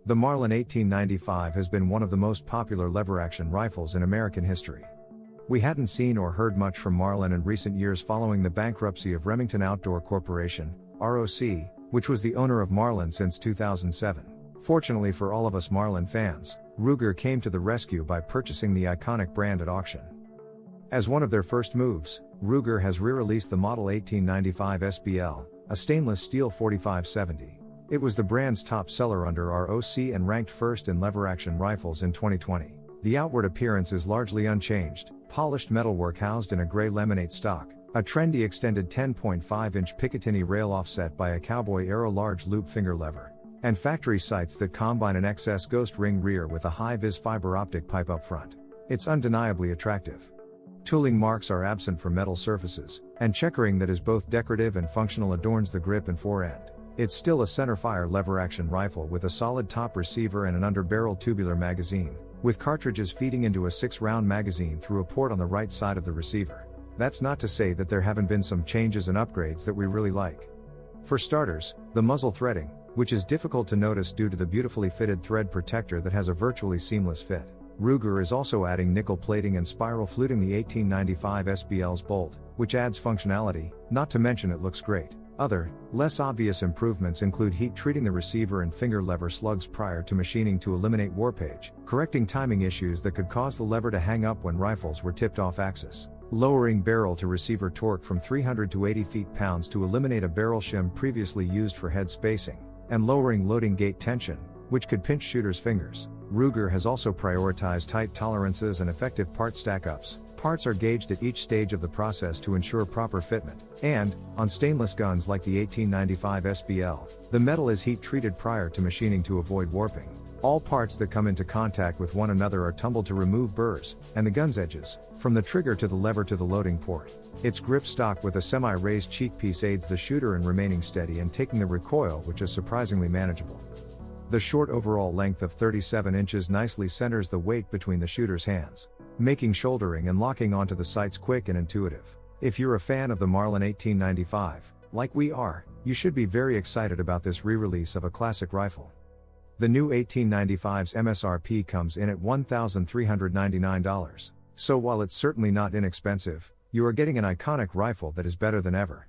The Marlin 1895 has been one of the most popular lever-action rifles in American history. We hadn't seen or heard much from Marlin in recent years following the bankruptcy of Remington Outdoor Corporation, ROC, which was the owner of Marlin since 2007. Fortunately for all of us Marlin fans, Ruger came to the rescue by purchasing the iconic brand at auction. As one of their first moves, Ruger has re-released the Model 1895 SBL, a stainless steel .45-70. It was the brand's top seller under ROC and ranked first in lever-action rifles in 2020. The outward appearance is largely unchanged, polished metalwork housed in a gray laminate stock, a trendy extended 10.5-inch Picatinny rail offset by a Cowboy Aero large loop finger lever, and factory sights that combine an XS Ghost ring rear with a high-vis fiber optic pipe up front. It's undeniably attractive. Tooling marks are absent from metal surfaces, and checkering that is both decorative and functional adorns the grip and fore-end. It's still a centerfire lever-action rifle with a solid top receiver and an under-barrel tubular magazine, with cartridges feeding into a 6-round magazine through a port on the right side of the receiver. That's not to say that there haven't been some changes and upgrades that we really like. For starters, the muzzle threading, which is difficult to notice due to the beautifully fitted thread protector that has a virtually seamless fit. Ruger is also adding nickel plating and spiral fluting the 1895 SBL's bolt, which adds functionality, not to mention it looks great. Other, less obvious improvements include heat treating the receiver and finger lever slugs prior to machining to eliminate warpage, correcting timing issues that could cause the lever to hang up when rifles were tipped off axis, lowering barrel to receiver torque from 300 to 80 feet-pounds to eliminate a barrel shim previously used for head spacing, and lowering loading gate tension, which could pinch shooters' fingers. Ruger has also prioritized tight tolerances and effective part stack-ups. Parts are gauged at each stage of the process to ensure proper fitment, and, on stainless guns like the 1895 SBL, the metal is heat treated prior to machining to avoid warping. All parts that come into contact with one another are tumbled to remove burrs, and the gun's edges, from the trigger to the lever to the loading port. Its grip stock with a semi-raised cheek piece aids the shooter in remaining steady and taking the recoil, which is surprisingly manageable. The short overall length of 37 inches nicely centers the weight between the shooter's hands, making shouldering and locking onto the sights quick and intuitive. If you're a fan of the Marlin 1895, like we are, you should be very excited about this re-release of a classic rifle. The new 1895's MSRP comes in at $1,399. So while it's certainly not inexpensive, you are getting an iconic rifle that is better than ever.